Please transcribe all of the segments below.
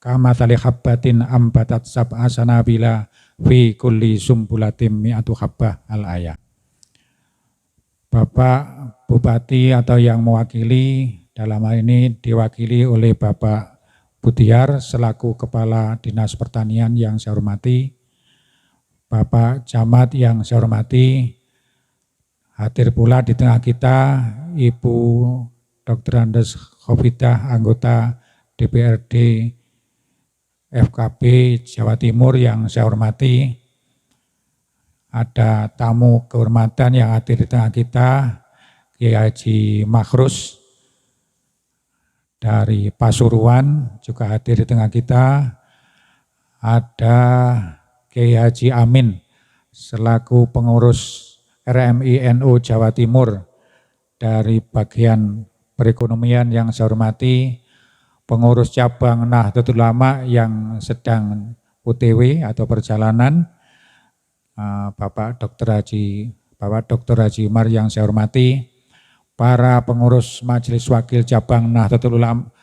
kamatsali habbatin ambatat sab'a sanabila fi kulli sumbulatin mi'atu habbah al-ayah. Bapak Bupati atau yang mewakili, dalam hal ini diwakili oleh Bapak Budiar selaku Kepala Dinas Pertanian yang saya hormati, Bapak Camat yang saya hormati, hadir pula di tengah kita Ibu Dr. Andes Khofidah, anggota DPRD FKB Jawa Timur yang saya hormati. Ada tamu kehormatan yang hadir di tengah kita, Kiai Haji Makhrus dari Pasuruan juga hadir di tengah kita. Ada Kiai Haji Amin selaku pengurus RMI NU Jawa Timur dari bagian perekonomian yang saya hormati, pengurus cabang Nahdlatul Ulama yang sedang OTW atau perjalanan, Bapak Dr. Haji Umar yang saya hormati, para pengurus Majelis Wakil Cabang Nahdlatul Ulama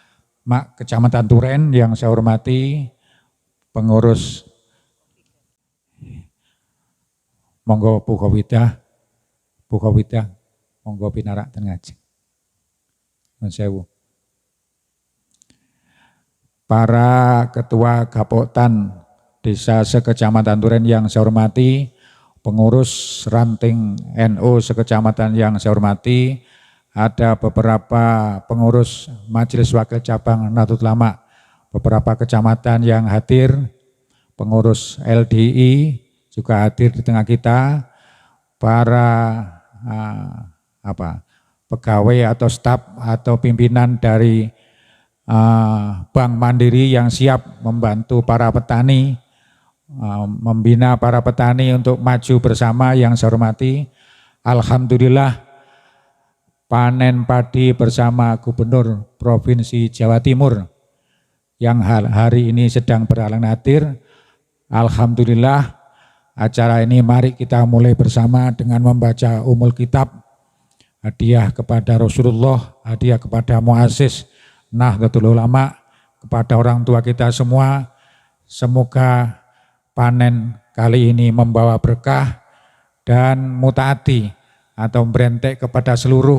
Kecamatan Turen yang saya hormati, pengurus monggo Bu Khofidah, monggo pinarak ten ngaji. Nuwun sewu. Para ketua Gapotan Desa sekecamatan Turen yang saya hormati, pengurus ranting NU sekecamatan yang saya hormati, ada beberapa pengurus Majelis Wakil Cabang Nahdlatul Ulama beberapa kecamatan yang hadir, pengurus LDI juga hadir di tengah kita, para pegawai atau staf atau pimpinan dari Bank Mandiri yang siap membantu para petani, membina para petani untuk maju bersama yang saya hormati. Alhamdulillah panen padi bersama Gubernur Provinsi Jawa Timur yang hari ini sedang berhalang hadir. Alhamdulillah acara ini mari kita mulai bersama dengan membaca Ummul Kitab, hadiah kepada Rasulullah, hadiah kepada muassis Nahdlatul Ulama, kepada orang tua kita semua. Semoga panen kali ini membawa berkah dan mutaati atau berentek kepada seluruh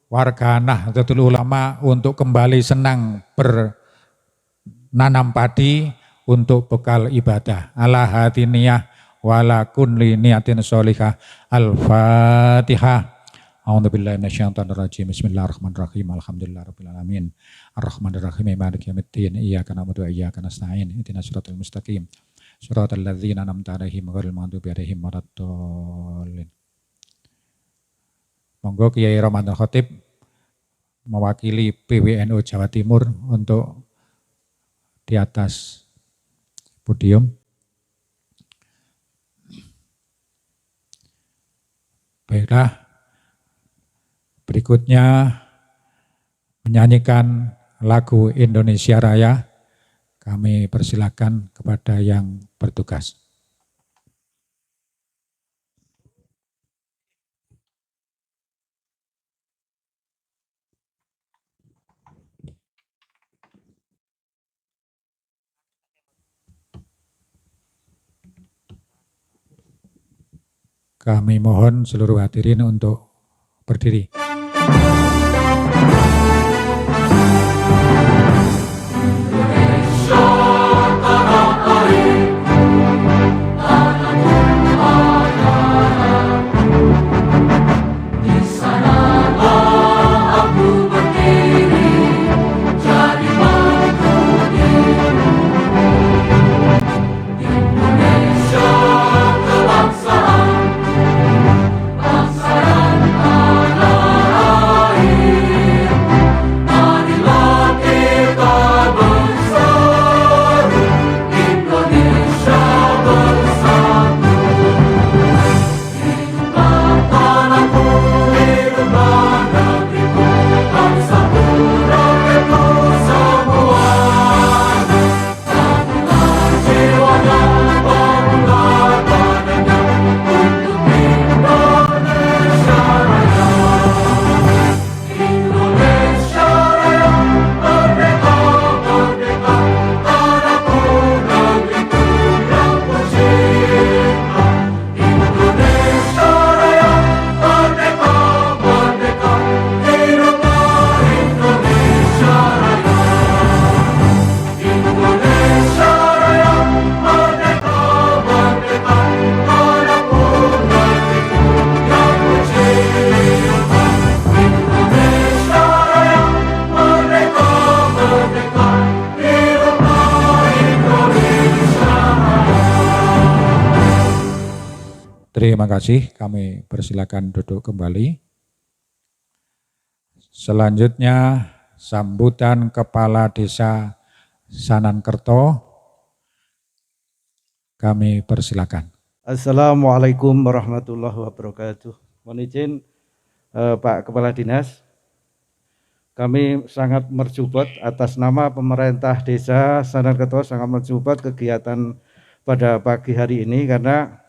warga Nahdlatul Ulama untuk kembali senang bernanam padi untuk bekal ibadah. Ala hatiniyah wala kunli niyatin sholihah. Al-Fatihah. A'udzubillahi minasyaitonir rajim. Bismillahirrahmanirrahim. Alhamdulillahirabbil alamin. Arrahmanirrahim. Maliki yaumiddin. Iyyaka na'budu wa iyyaka nasta'in. Ihdinas siratal mustaqim. Shiratal ladzina an'amta 'alaihim ghairil maghdubi 'alaihim waladdallin. Monggo Kiai Ramadan Khatib mewakili PWNU Jawa Timur untuk di atas podium. Baiklah. Berikutnya menyanyikan lagu Indonesia Raya. Kami persilakan kepada yang bertugas. Kami mohon seluruh hadirin untuk berdiri. Bangsa dan tanah Terima kasih, kami persilakan duduk kembali. Selanjutnya sambutan Kepala Desa Sanankerto, kami persilakan. Assalamualaikum warahmatullahi wabarakatuh. Mohon izin Pak Kepala Dinas, kami sangat merjubot atas nama pemerintah Desa Sanankerto, sangat merjubot kegiatan pada pagi hari ini karena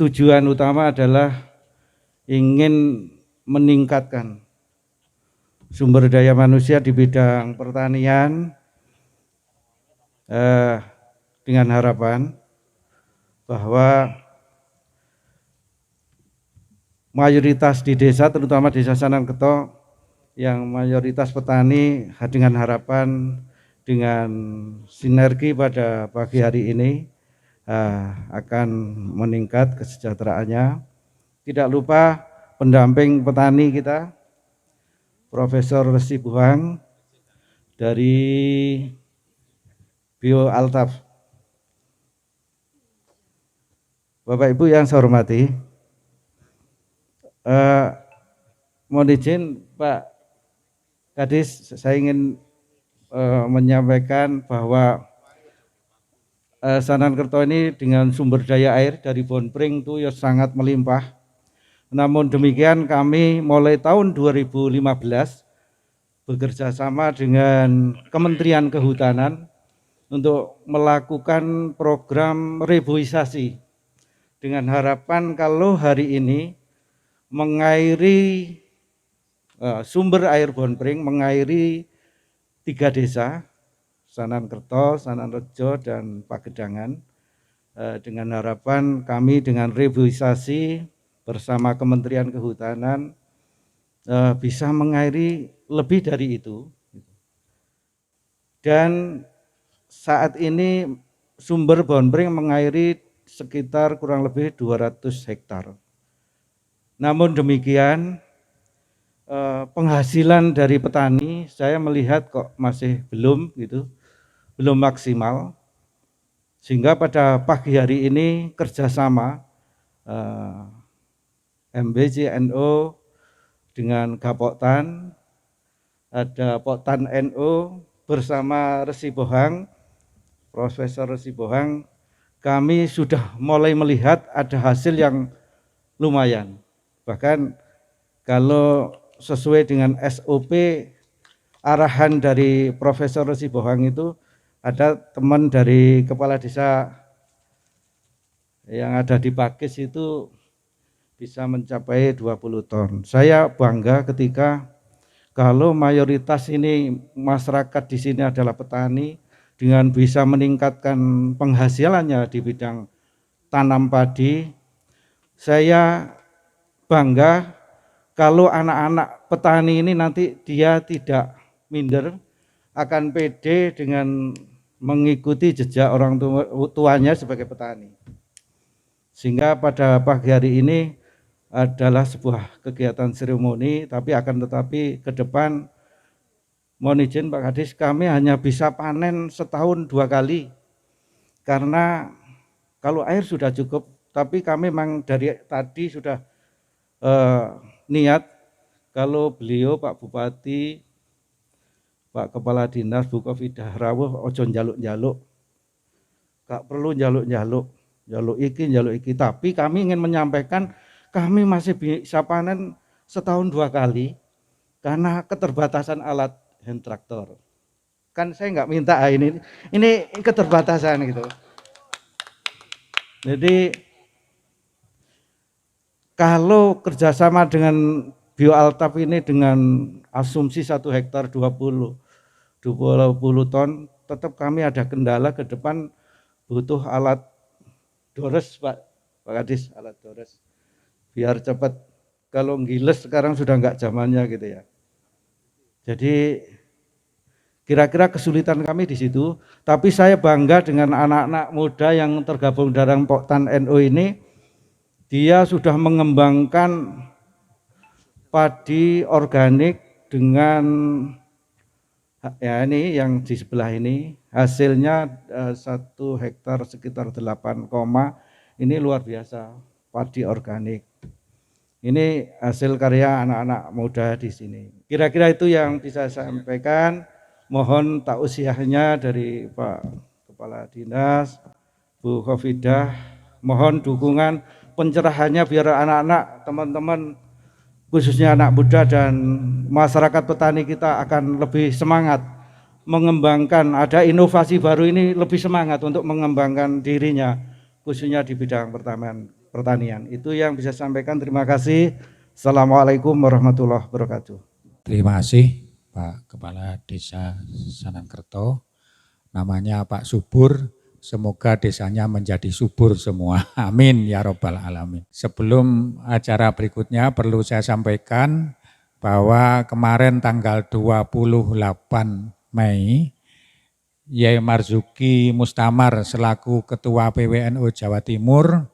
tujuan utama adalah ingin meningkatkan sumber daya manusia di bidang pertanian dengan harapan bahwa mayoritas di desa, terutama desa Sanankerto yang mayoritas petani, dengan harapan dengan sinergi pada pagi hari ini akan meningkat kesejahteraannya. Tidak lupa pendamping petani kita, Profesor Resi Buhang dari Bio Altaf. Bapak Ibu yang saya hormati, mohon izin Pak Kadis, saya ingin menyampaikan bahwa Sanankerto ini dengan sumber daya air dari Bonpring itu ya sangat melimpah. Namun demikian kami mulai tahun 2015 bekerja sama dengan Kementerian Kehutanan untuk melakukan program reboisasi dengan harapan kalau hari ini mengairi sumber air Bonpring, mengairi 3 desa, Sanankerto, Sananrejo, dan Pagedangan, dengan harapan kami dengan reboisasi bersama Kementerian Kehutanan bisa mengairi lebih dari itu. Dan saat ini sumber Bonpring mengairi sekitar kurang lebih 200 hektar. Namun demikian penghasilan dari petani saya melihat kok masih belum maksimal, sehingga pada pagi hari ini kerjasama MBJ-NO dengan Gapoktan, ada Poktan NO bersama Resi Bohang, Profesor Resi Bohang, kami sudah mulai melihat ada hasil yang lumayan. Bahkan kalau sesuai dengan SOP arahan dari Profesor Resi Bohang itu, ada teman dari kepala desa yang ada di Pakis itu bisa mencapai 20 ton. Saya bangga ketika kalau mayoritas ini masyarakat di sini adalah petani, dengan bisa meningkatkan penghasilannya di bidang tanam padi. Saya bangga kalau anak-anak petani ini nanti dia tidak minder, akan pede dengan mengikuti jejak orang tuanya sebagai petani. Sehingga pada pagi hari ini adalah sebuah kegiatan seremoni, tapi akan tetapi ke depan mohon izin Pak Kadis, kami hanya bisa panen setahun 2 kali. Karena kalau air sudah cukup, tapi kami memang dari tadi sudah niat kalau beliau Pak Bupati, Pak Kepala Dinas Bukovidah Rawuh ojo njaluk-njaluk. Gak perlu njaluk-njaluk, njaluk iki, tapi kami ingin menyampaikan kami masih bisa panen setahun 2 kali karena keterbatasan alat hand traktor. Kan saya nggak minta ini keterbatasan gitu. Jadi kalau kerjasama dengan Bio Altaf ini dengan asumsi 1 hektar 20 ton, tetap kami ada kendala ke depan, butuh alat dores Pak Kadis, alat dores biar cepat. Kalau ngiles sekarang sudah nggak zamannya gitu ya. Jadi kira-kira kesulitan kami di situ, tapi saya bangga dengan anak-anak muda yang tergabung dalam Poktan NU ini. Dia sudah mengembangkan padi organik dengan Ya ini yang di sebelah ini hasilnya 1 hektar sekitar 8, ini luar biasa padi organik. Ini hasil karya anak-anak muda di sini. Kira-kira itu yang bisa saya sampaikan. Mohon tausiahnya dari Pak Kepala Dinas, Bu Khofidah. Mohon dukungan pencerahannya biar anak-anak, teman-teman, khususnya anak muda dan masyarakat petani kita akan lebih semangat mengembangkan, ada inovasi baru ini, lebih semangat untuk mengembangkan dirinya, khususnya di bidang pertanian. Itu yang bisa saya sampaikan. Terima kasih. Assalamualaikum warahmatullahi wabarakatuh. Terima kasih Pak Kepala Desa Sanankerto. Namanya Pak Subur. Semoga desanya menjadi subur semua. Amin ya robbal alamin. Sebelum acara berikutnya perlu saya sampaikan bahwa kemarin tanggal 28 Mei, Yai Marzuki Mustamar selaku Ketua PWNU Jawa Timur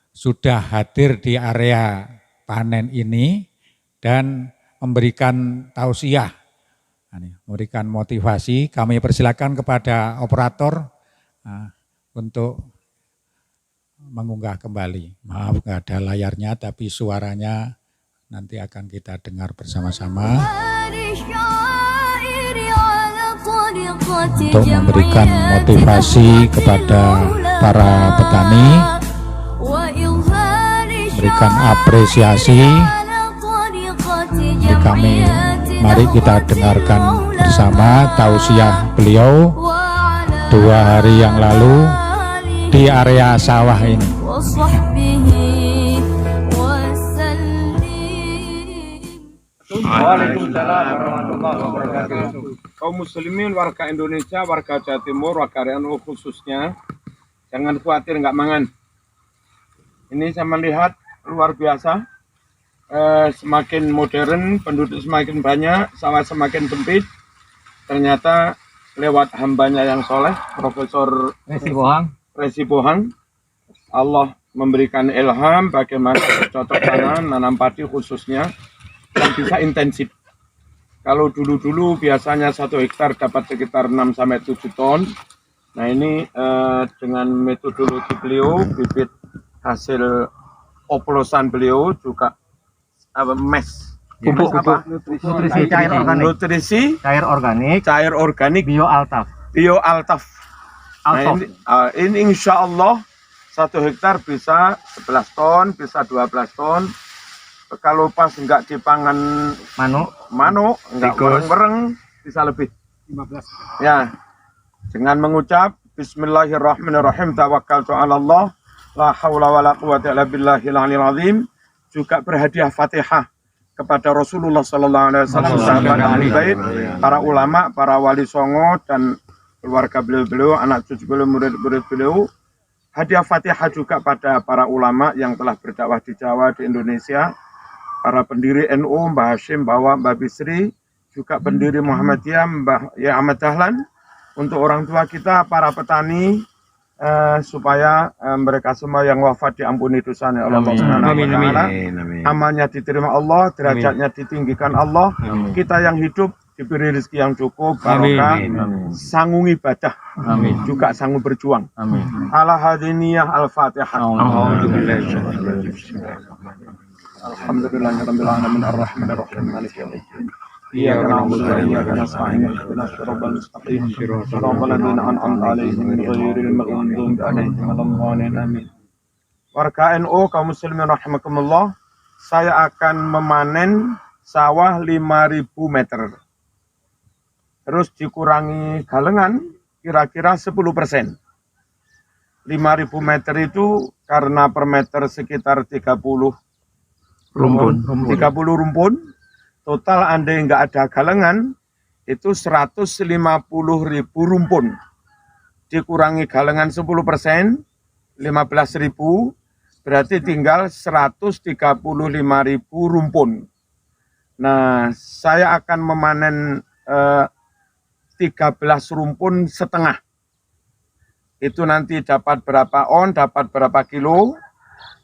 sudah hadir di area panen ini dan memberikan tausiah, memberikan motivasi. Kami persilakan kepada operator untuk mengunggah kembali. Maaf nggak ada layarnya tapi suaranya nanti akan kita dengar bersama-sama. Untuk memberikan motivasi kepada para petani, memberikan apresiasi. Jadi mari kita dengarkan bersama tausiah beliau 2 hari yang lalu di area sawah ini. Waalaikumsalam warahmatullahi wabarakatuh. Kaum muslimin, warga Indonesia, warga Jawa Timur, warga NU khususnya, jangan khawatir nggak mangan. Ini saya melihat luar biasa, semakin modern, penduduk semakin banyak, sawah semakin sempit. Ternyata lewat hambanya yang soleh, Profesor Resi Bohang, Allah memberikan ilham bagaimana cocok tanam, nanam padi khususnya, yang bisa intensif. Kalau dulu-dulu biasanya 1 hektar dapat sekitar 6-7 ton. Nah ini dengan metodologi beliau, bibit hasil oplosan beliau juga mes. Pupuk nutrisi cair organik bio altaf. Nah, ini insya Allah 1 hektar bisa 11 ton, bisa 12 ton. Kalau pas enggak dipangan manuk enggak wereng-wereng bisa lebih 15. Ya, dengan mengucap Bismillahirrahmanirrahim, tawakkaltu 'ala Allah, la haula wala quwwata illa billahil aliyil azim. Juga berhadiah Fatihah kepada Rasulullah sallallahu alaihi wasallam, sahabat ahli bait, para ulama, para wali songo dan keluarga beliau, anak cucu beliau, murid-murid beliau. Hadiah Fatihah juga pada para ulama yang telah berdakwah di Jawa, di Indonesia, para pendiri NU, Mbah Hashim, Mbah Bisri, juga pendiri Muhammadiyah, Mbah Yai Ahmad Dahlan. Untuk orang tua kita, para petani, supaya mereka semua yang wafat diampuni dosanya Allah Subhanahu wa taala. Amalnya diterima Allah, derajatnya ditinggikan Allah. Kita yang hidup diberi rezeki yang cukup, barokah, sanggup ibadah, juga sanggup berjuang. Ala hadiniyah al-Fatihah. Alhamdulillahirabbil alamin arrahmanir rahim maliki yaumiddin. Iyyaka na'budu wa iyyaka nasta'in ihdinas siratal mustaqim siratal ladzina an'amta 'alaihim ghairil maghdubi 'alaihim waladdallin amin. Warga NU kaum muslimin rahimakumullah, saya akan memanen sawah 5.000 meter. Terus dikurangi galengan kira-kira 10%. 5.000 meter itu karena per meter sekitar 30 rumpun. Total andai nggak ada galengan itu 150.000 rumpun. Dikurangi galengan 10%, 15.000, berarti tinggal 135.000 rumpun. Nah, saya akan memanen 13 rumpun setengah. Itu nanti dapat berapa on, dapat berapa kilo.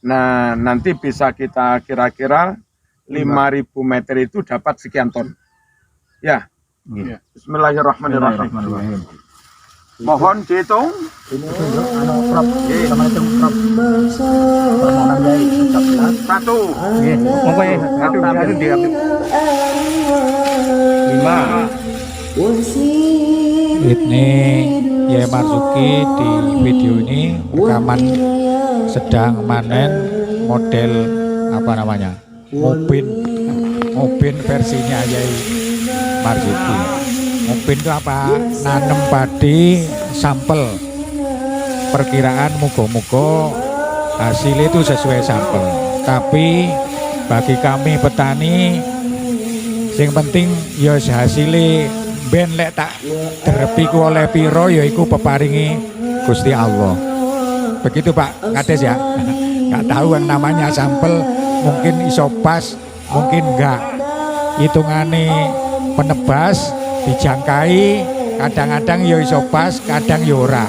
Nah, nanti bisa kita kira-kira 5.000 meter itu dapat sekian ton. Ya, Bismillahirrahmanirrahim. Mohon dihitung. Satu. Lima. Ini Yai Marzuki di video ini rekaman sedang manen model apa namanya, Mubin versinya Yai Marzuki. Mubin itu apa? Nanem padi sampel, perkiraan mugo-mugo hasil itu sesuai sampel. Tapi bagi kami petani, yang penting ya hasilnya ben lek tak drepiku oleh piro ya iku peparingi Gusti Allah. Begitu Pak Kades ya. Nggak tahu yang namanya sampel, mungkin iso pas, mungkin enggak. Hitungane penebas dijangkai, kadang-kadang ya iso pas, kadang ya ora.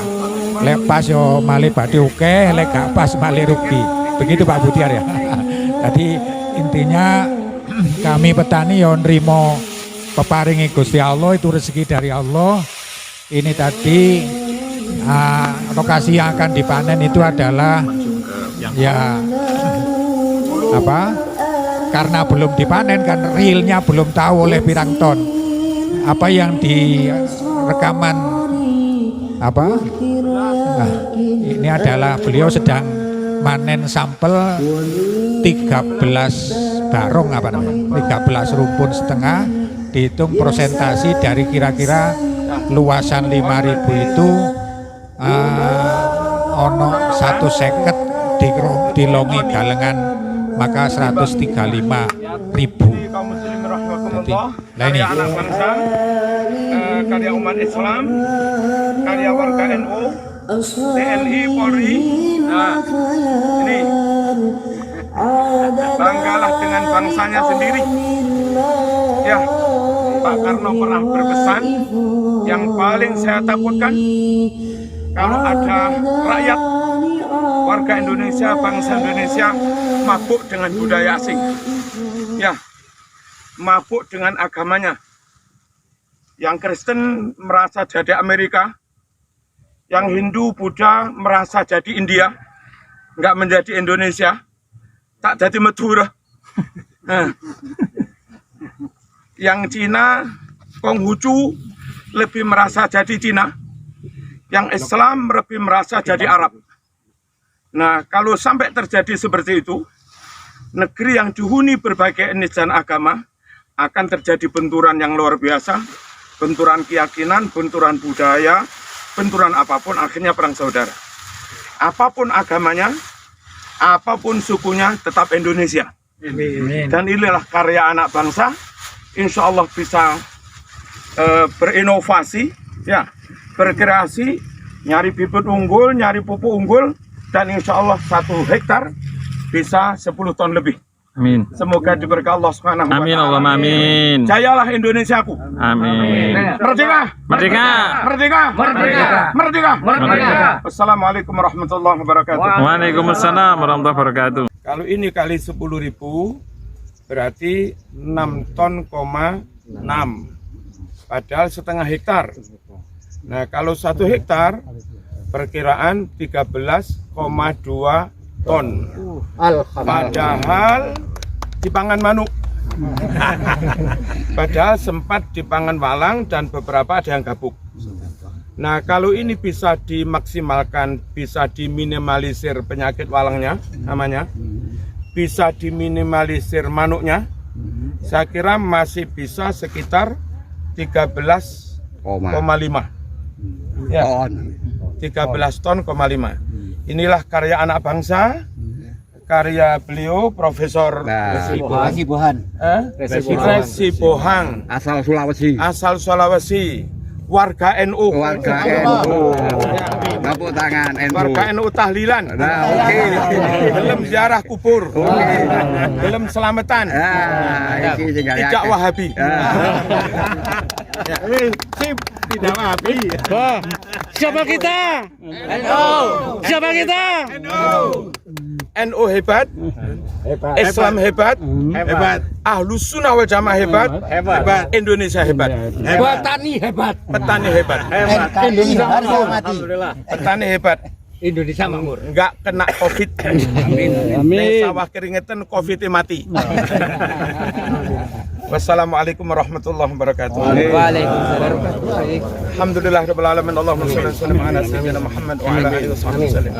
Lek pas yo malih badhe akeh, lek gak pas malih rugi. Begitu Pak Budiar ya. Jadi intinya kami petani yo nrimo peparingi Gusti Allah, itu rezeki dari Allah. Ini tadi lokasi yang akan dipanen itu adalah ya apa? Karena belum dipanen kan, realnya belum tahu oleh pirang ton. Apa yang di rekaman apa? Nah, ini adalah beliau sedang manen sampel 13 barong apa namanya? 13 rumpun setengah. Dihitung prosentasi dari kira-kira luasan 5.000 itu ono 150 dilongi galengan, maka 135.000. Kaum muslimin rahmatullah. Nah ini Anak bangsa, karya umat Islam, karya warga NU, TNI, Polri. Nah, ini banggalah dengan bangsanya sendiri. Ya, Pak Karno pernah berpesan, yang paling saya takutkan kalau ada rakyat warga Indonesia, bangsa Indonesia mabuk dengan budaya asing. Ya, mabuk dengan agamanya. Yang Kristen merasa jadi Amerika, yang Hindu, Buddha merasa jadi India, nggak menjadi Indonesia, tak jadi Madura. Nah, yang Cina, Konghucu lebih merasa jadi Cina, yang Islam lebih merasa jadi Arab. Nah, kalau sampai terjadi seperti itu, negeri yang dihuni berbagai etnis dan agama akan terjadi benturan yang luar biasa, benturan keyakinan, benturan budaya, benturan apapun, akhirnya perang saudara. Apapun agamanya, apapun sukunya, tetap Indonesia. Dan inilah karya anak bangsa. Insya Allah bisa berinovasi, ya, berkreasi, nyari bibit unggul, nyari pupuk unggul, dan insya Allah 1 hektar bisa 10 ton lebih. Amin. Semoga diberkahi Allah Subhanahu wa Ta'ala. Amin, Allahumma amin. Jayalah Indonesiaku. Amin. Merdeka! Merdeka! Merdeka! Merdeka! Merdeka! Merdeka! Wassalamualaikum warahmatullahi wabarakatuh. Waalaikumsalam warahmatullahi wabarakatuh. Kalau ini kali 10.000 berarti 6 ton, 6. Padahal setengah hektar. Nah, kalau 1 hektar perkiraan 13,2 ton. Padahal dipangan manuk. Padahal sempat dipangan walang dan beberapa ada yang gabuk. Nah, kalau ini bisa dimaksimalkan, bisa diminimalisir penyakit walangnya namanya, bisa diminimalisir manuknya, saya kira masih bisa sekitar 13,5. Ya, 13 ton, 5. Inilah karya anak bangsa, karya beliau Profesor Resi Bohang, asal Sulawesi, warga NU, Tepuk tangan NU. warga NU tahlilan, Nah, oke. belum ziarah kubur, belum selamatan, Iki sing gak tidak yakin. Wahabi. Sip, tidak Wahabi. Siapa kita? Siapa kita? NU hebat, Islam hebat, Ahlus Sunnah wal Jamaah hebat, hebat. Indonesia hebat, hebat. Petani hebat. Petani hebat, hebat. Indonesia harga mati. Petani hebat. Indonesia makmur. Enggak kena COVID. Amin. Amin. Sawah keringetan COVID mati. Wassalamualaikum warahmatullahi wabarakatuh. Waalaikumsalam. Alhamdulillahirabbil alamin. Allahumma shalli wa sallim ala sayyidina Muhammad wa ala alihi washabihi wasallam.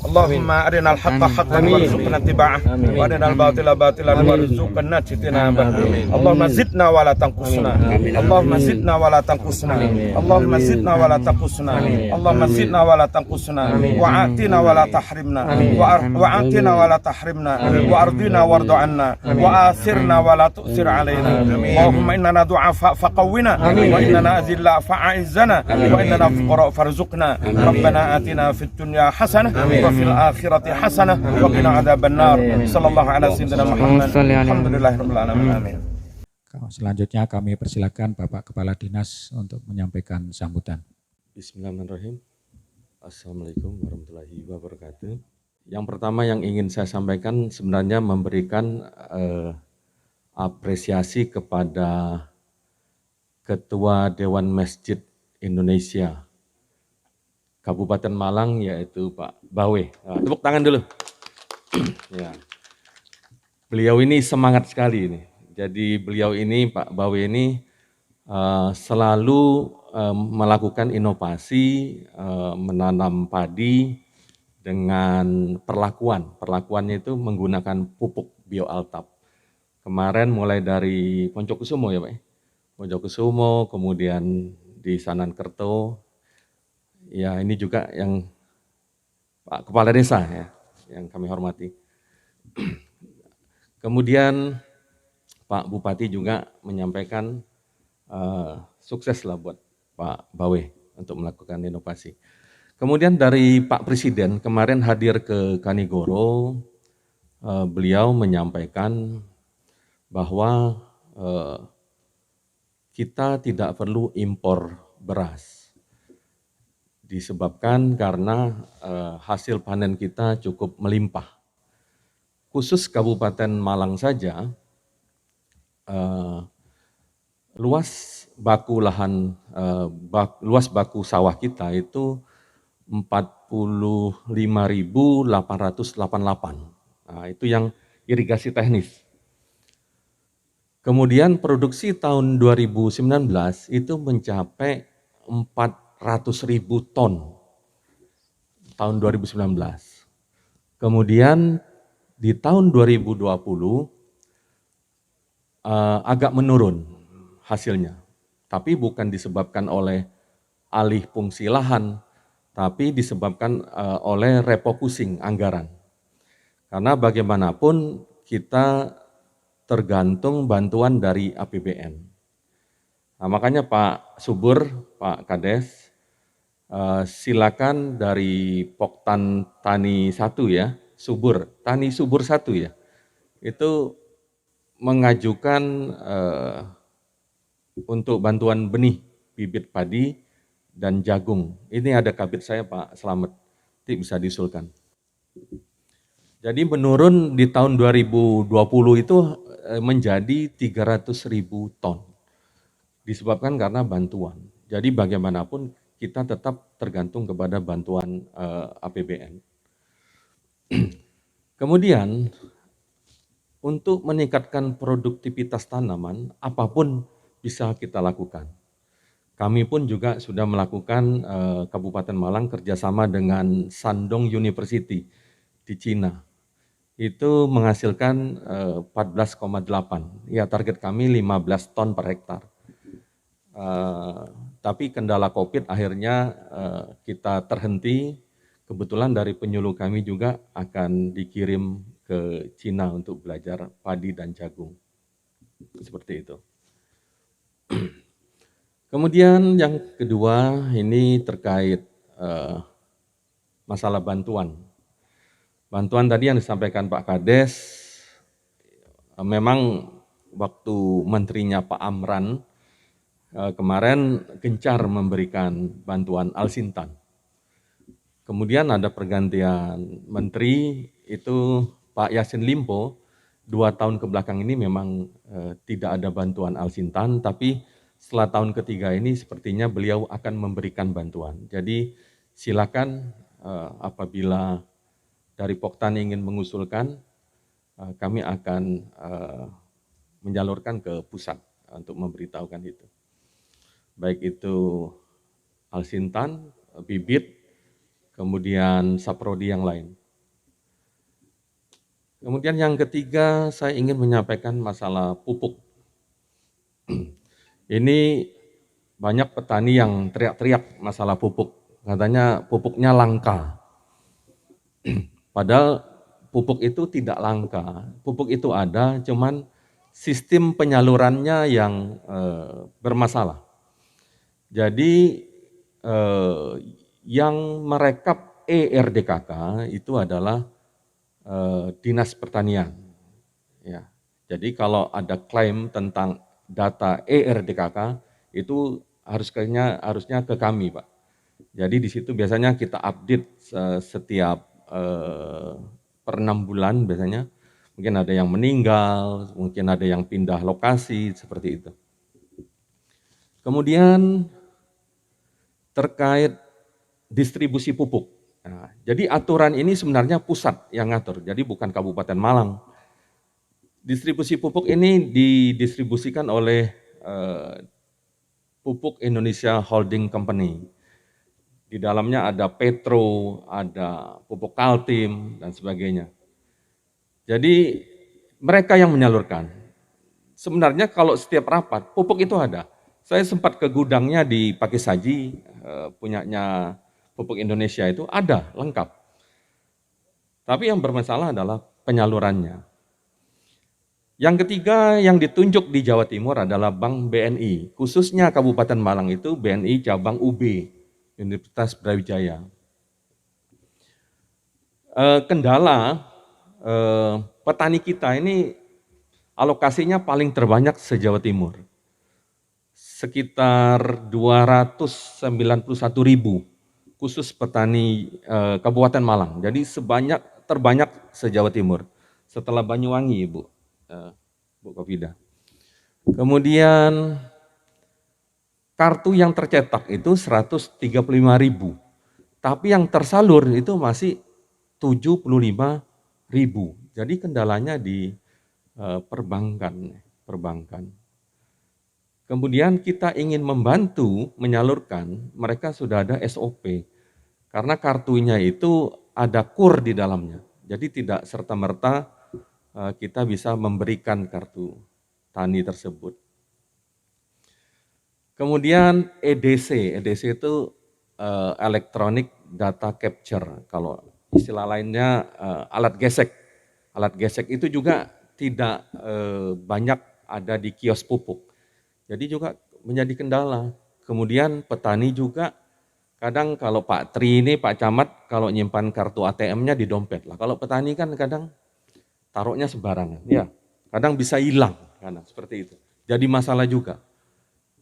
Allahumma arinal haqqa haqqan warzuqna ittiba'ah wa arinal batila batilan warzuqna ijtinabah. Allahumma zidna wa la tanqusna. Allahumma zidna wa la tanqusna. Allahumma zidna wa la tanqusna. Allahumma zidna wa la tanqusna. Wa atina wa la tahrimna. Wa atina wa la tahrimna. Wa ardina wardu anna. Wa athirna wa la tu'thir alaina. Allahumma innana du'afa faqawwina wa innana azilla fa'aizzana wa innana fuqara farzuqna. Rabbana atina fid dunya hasanah wa fil akhirati hasanah wa qina adzabannar. Sallallahu ala sayyidina Muhammad. Alhamdulillahirabbil alamin. Amin. Selanjutnya kami persilakan Bapak Kepala Dinas untuk menyampaikan sambutan. Bismillahirrahmanirrahim. Assalamualaikum warahmatullahi wabarakatuh. Yang pertama yang ingin saya sampaikan sebenarnya memberikan apresiasi kepada Ketua Dewan Masjid Indonesia Kabupaten Malang, yaitu Pak Bawe. Nah, tepuk tangan dulu. Ya. Beliau ini semangat sekali ini. Jadi beliau ini, Pak Bawe ini selalu melakukan inovasi, menanam padi dengan perlakuan. Perlakuannya itu menggunakan pupuk bioaltap. Kemarin mulai dari Poncokusumo ya Pak, Poncokusumo, kemudian di Sanankerto, ya ini juga yang Pak Kepala Desa ya, yang kami hormati. Kemudian Pak Bupati juga menyampaikan sukses lah buat Pak Bawe untuk melakukan inovasi. Kemudian dari Pak Presiden kemarin hadir ke Kanigoro, beliau menyampaikan bahwa kita tidak perlu impor beras disebabkan karena hasil panen kita cukup melimpah. Khusus Kabupaten Malang saja, luas baku sawah kita itu 45.888. Nah, itu yang irigasi teknis. Kemudian produksi tahun 2019 itu mencapai 400.000 ton tahun 2019. Kemudian di tahun 2020 agak menurun hasilnya. Tapi bukan disebabkan oleh alih fungsi lahan, tapi disebabkan oleh refocusing anggaran. Karena bagaimanapun kita tergantung bantuan dari APBN. Nah, makanya Pak Subur, Pak Kades, silakan dari Poktan Tani 1 ya, Tani Subur 1 ya, itu mengajukan untuk bantuan benih, bibit padi, dan jagung. Ini ada kabit saya Pak Slamet, nanti bisa diusulkan. Jadi menurun di tahun 2020 itu menjadi 300.000 ton. Disebabkan karena bantuan. Jadi bagaimanapun kita tetap tergantung kepada bantuan APBN. Kemudian untuk meningkatkan produktivitas tanaman, apapun bisa kita lakukan. Kami pun juga sudah melakukan Kabupaten Malang kerjasama dengan Shandong University di Cina. Itu menghasilkan 14,8. Ya target kami 15 ton per hektar. Tapi kendala COVID akhirnya kita terhenti. Kebetulan dari penyuluh kami juga akan dikirim ke Cina untuk belajar padi dan jagung. Seperti itu. Kemudian yang kedua ini terkait masalah bantuan. Bantuan tadi yang disampaikan Pak Kades, memang waktu menterinya Pak Amran kemarin gencar memberikan bantuan Al-Sintan. Kemudian ada pergantian menteri, itu Pak Yassin Limpo 2 tahun ke belakang ini memang tidak ada bantuan Alsintan, tapi setelah tahun ketiga ini sepertinya beliau akan memberikan bantuan. Jadi silakan apabila dari Poktan ingin mengusulkan, kami akan menyalurkan ke pusat untuk memberitahukan itu. Baik itu Alsintan, bibit, kemudian saprodi yang lain. Kemudian yang ketiga, saya ingin menyampaikan masalah pupuk. Ini banyak petani yang teriak-teriak masalah pupuk. Katanya pupuknya langka. Padahal pupuk itu tidak langka. Pupuk itu ada, cuman sistem penyalurannya yang bermasalah. Jadi yang merekap ERDKK itu adalah Dinas Pertanian. Ya. Jadi kalau ada klaim tentang data ERDKK itu harusnya ke kami, Pak. Jadi di situ biasanya kita update setiap per 6 bulan biasanya. Mungkin ada yang meninggal, mungkin ada yang pindah lokasi, seperti itu. Kemudian terkait distribusi pupuk. Nah, jadi aturan ini sebenarnya pusat yang ngatur, jadi bukan Kabupaten Malang. Distribusi pupuk ini didistribusikan oleh Pupuk Indonesia Holding Company. Di dalamnya ada Petro, ada Pupuk Kaltim, dan sebagainya. Jadi mereka yang menyalurkan. Sebenarnya kalau setiap rapat, pupuk itu ada. Saya sempat ke gudangnya di Pakisaji, punyanya Pupuk Indonesia itu ada, lengkap. Tapi yang bermasalah adalah penyalurannya. Yang ketiga yang ditunjuk di Jawa Timur adalah Bank BNI, khususnya Kabupaten Malang itu BNI cabang UB, Universitas Brawijaya. Kendala petani kita ini alokasinya paling terbanyak se-Jawa Timur. Sekitar 291.000 khusus petani Kabupaten Malang. Jadi terbanyak se-Jawa Timur. Setelah Banyuwangi, Bu Kofidah. Kemudian kartu yang tercetak itu 135.000. Tapi yang tersalur itu masih 75.000. Jadi kendalanya di perbankan. Kemudian kita ingin membantu menyalurkan, mereka sudah ada SOP. Karena kartunya itu ada KUR di dalamnya. Jadi tidak serta-merta kita bisa memberikan kartu tani tersebut. Kemudian EDC itu Electronic Data Capture, kalau istilah lainnya alat gesek. Alat gesek itu juga tidak banyak ada di kios pupuk. Jadi juga menjadi kendala. Kemudian petani juga kadang kalau Pak Tri ini, Pak Camat, kalau nyimpan kartu ATM-nya di dompet lah. Kalau petani kan kadang taruhnya sembarangan. Ya, kadang bisa hilang, karena seperti itu. Jadi masalah juga.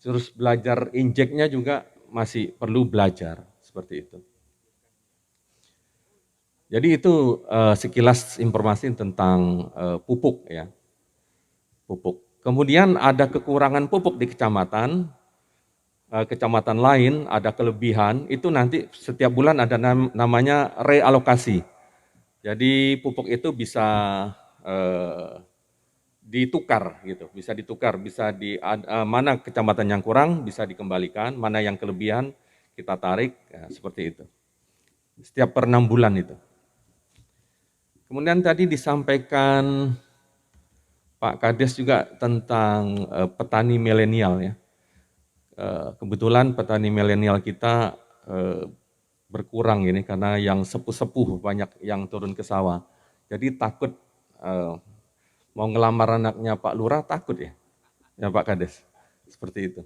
Terus belajar injeknya juga masih perlu belajar, seperti itu. Jadi itu sekilas informasi tentang pupuk ya. Pupuk. Kemudian ada kekurangan pupuk di kecamatan lain ada kelebihan, itu nanti setiap bulan ada namanya realokasi. Jadi pupuk itu bisa ditukar gitu, bisa mana kecamatan yang kurang bisa dikembalikan, mana yang kelebihan kita tarik, ya, seperti itu. Setiap per 6 bulan itu. Kemudian tadi disampaikan Pak Kades juga tentang petani milenial ya. Kebetulan petani milenial kita berkurang ini karena yang sepuh-sepuh banyak yang turun ke sawah. Jadi takut mau ngelamar anaknya Pak Lurah, takut ya Pak Kades, seperti itu.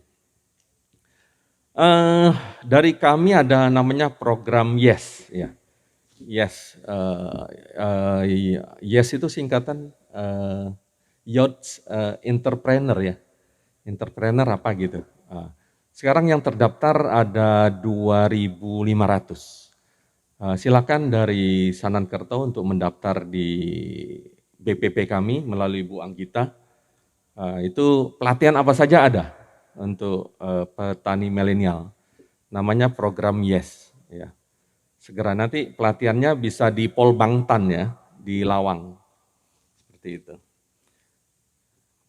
Dari kami ada namanya program YES ya. YES itu singkatan Youth Entrepreneur ya. Entrepreneur apa gitu. Sekarang yang terdaftar ada 2.500. Silakan dari Sanankerto untuk mendaftar di BPP kami melalui Bu Anggita, itu pelatihan apa saja ada untuk petani milenial. Namanya program YES. Ya. Segera nanti pelatihannya bisa di Polbangtan ya, di Lawang. Seperti itu.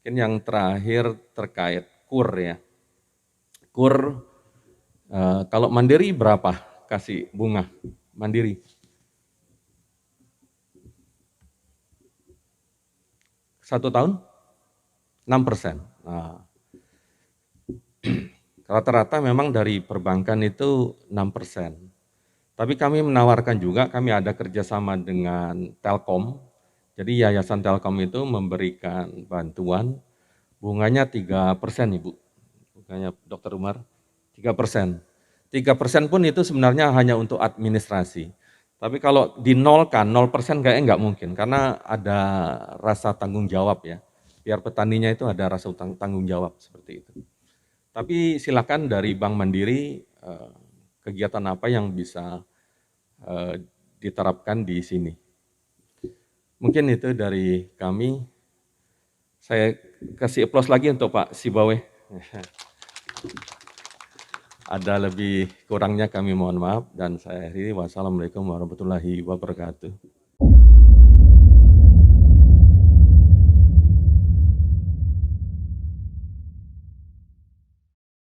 Mungkin yang terakhir terkait KUR ya. KUR, kalau mandiri berapa kasih bunga mandiri? Satu tahun? 6%. Nah, rata-rata memang dari perbankan itu 6%. Tapi kami menawarkan juga, kami ada kerjasama dengan Telkom. Jadi Yayasan Telkom itu memberikan bantuan, bunganya 3% Ibu. Bunganya Dr. Umar, 3%. 3% pun itu sebenarnya hanya untuk administrasi. Tapi kalau dinolkan, 0% kayaknya nggak mungkin, karena ada rasa tanggung jawab ya. Biar petaninya itu ada rasa tanggung jawab, seperti itu. Tapi silakan dari Bank Mandiri, kegiatan apa yang bisa diterapkan di sini. Mungkin itu dari kami. Saya kasih aplaus lagi untuk Pak Sibawe. Ada lebih kurangnya kami mohon maaf dan saya akhiri. Wassalamualaikum warahmatullahi wabarakatuh.